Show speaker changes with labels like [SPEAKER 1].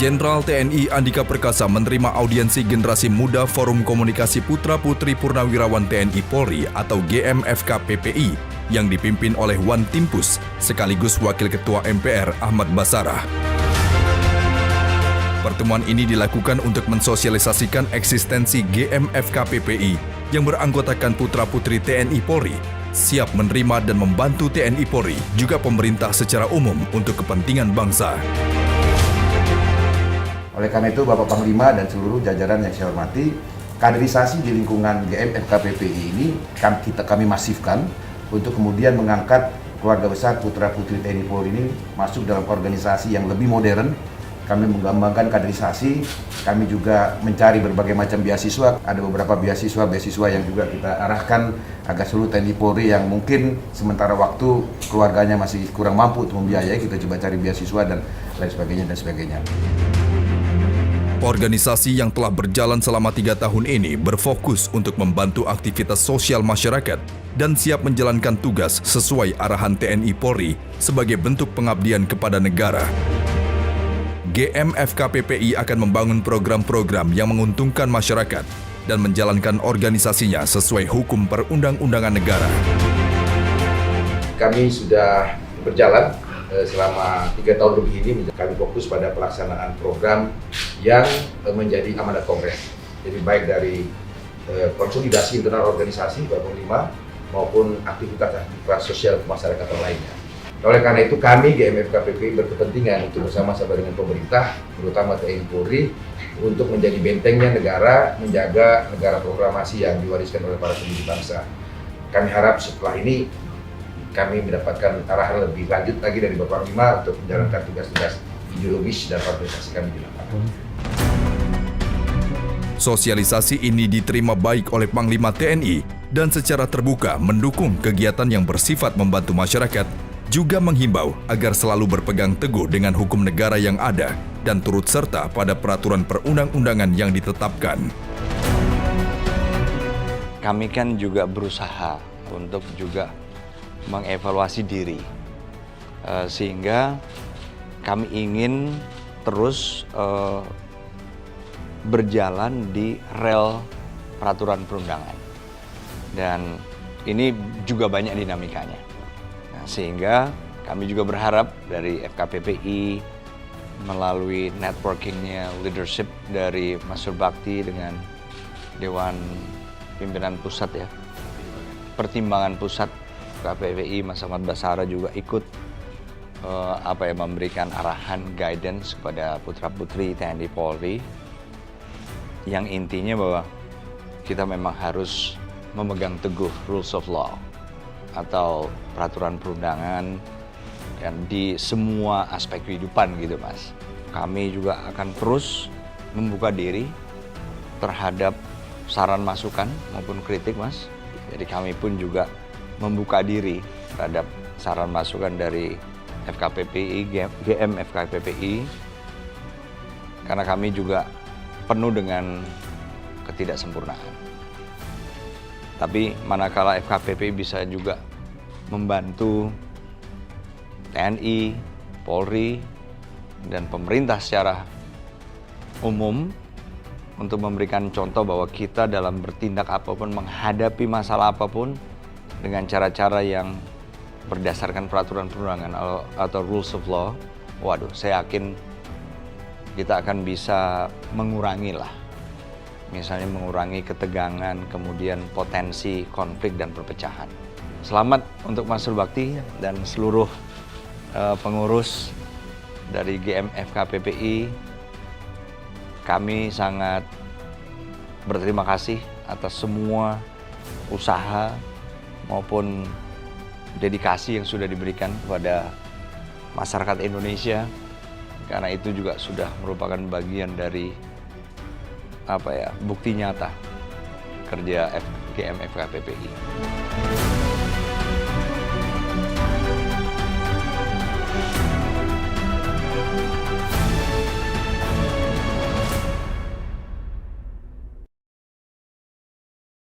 [SPEAKER 1] Jenderal TNI Andika Perkasa menerima audiensi Generasi Muda Forum Komunikasi Putra-Putri Purnawirawan TNI Polri atau GMFK-PPI yang dipimpin oleh Wan Timpus sekaligus Wakil Ketua MPR Ahmad Basarah. Pertemuan ini dilakukan untuk mensosialisasikan eksistensi GMFK-PPI yang beranggotakan putra-putri TNI Polri, siap menerima dan membantu TNI Polri, juga pemerintah secara umum untuk kepentingan bangsa.
[SPEAKER 2] Oleh karena itu, Bapak Panglima dan seluruh jajaran yang saya hormati, kaderisasi di lingkungan GMFK-PPI ini kami masifkan untuk kemudian mengangkat keluarga besar putra-putri TNI Polri ini masuk dalam organisasi yang lebih modern. Kami mengembangkan kaderisasi, kami juga mencari berbagai macam beasiswa. Ada beberapa beasiswa yang juga kita arahkan agar seluruh TNI Polri yang mungkin sementara waktu keluarganya masih kurang mampu untuk membiayai, kita coba cari beasiswa dan lain sebagainya dan sebagainya.
[SPEAKER 1] Organisasi yang telah berjalan selama 3 tahun ini berfokus untuk membantu aktivitas sosial masyarakat dan siap menjalankan tugas sesuai arahan TNI Polri sebagai bentuk pengabdian kepada negara. GMFK-PPI akan membangun program-program yang menguntungkan masyarakat dan menjalankan organisasinya sesuai hukum perundang-undangan negara.
[SPEAKER 2] Kami sudah berjalan selama 3 tahun lebih ini, kami fokus pada pelaksanaan program yang menjadi amanat Kongres. Jadi baik dari konsolidasi internal organisasi Bapak Panglima maupun aktivitas sosial kemasyarakatan lainnya. Oleh karena itu kami GMFK-PPI berkepentingan untuk bersama-sama dengan pemerintah, terutama TNI Polri, untuk menjadi bentengnya negara, menjaga negara proklamasi yang diwariskan oleh para pendiri bangsa. Kami harap setelah ini kami mendapatkan arahan lebih lanjut lagi dari Bapak Panglima untuk menjalankan tugas-tugas ideologis dan organisasi kami di lapangan.
[SPEAKER 1] Sosialisasi ini diterima baik oleh Panglima TNI dan secara terbuka mendukung kegiatan yang bersifat membantu masyarakat, juga menghimbau agar selalu berpegang teguh dengan hukum negara yang ada dan turut serta pada peraturan perundang-undangan yang ditetapkan.
[SPEAKER 3] Kami kan juga berusaha untuk juga mengevaluasi diri, sehingga kami ingin terus berjalan di rel peraturan perundangan, dan ini juga banyak dinamikanya. Nah, sehingga kami juga berharap dari FKPPI melalui networkingnya, leadership dari Mas Surbakti dengan Dewan Pimpinan Pusat ya, Pertimbangan Pusat KPPI, Mas Ahmad Basarah juga ikut memberikan arahan, guidance kepada putra-putri TNI Polri, yang intinya bahwa kita memang harus memegang teguh rules of law atau peraturan perundangan dan di semua aspek kehidupan gitu Mas. Kami juga akan terus membuka diri terhadap saran masukan maupun kritik Mas. Jadi kami pun juga membuka diri terhadap saran masukan dari FKPPI, GMFK-PPI, karena kami juga penuh dengan ketidaksempurnaan. Tapi manakala FKPPI bisa juga membantu TNI, Polri, dan pemerintah secara umum untuk memberikan contoh bahwa kita dalam bertindak apapun, menghadapi masalah apapun dengan cara-cara yang berdasarkan peraturan perundangan atau rules of law, waduh, saya yakin kita akan bisa mengurangi lah. Misalnya mengurangi ketegangan, kemudian potensi konflik dan perpecahan. Selamat untuk Mas Surbakti dan seluruh pengurus dari GMFK-PPI. Kami sangat berterima kasih atas semua usaha maupun dedikasi yang sudah diberikan kepada masyarakat Indonesia, karena itu juga sudah merupakan bagian dari bukti nyata kerja GMFK-PPI.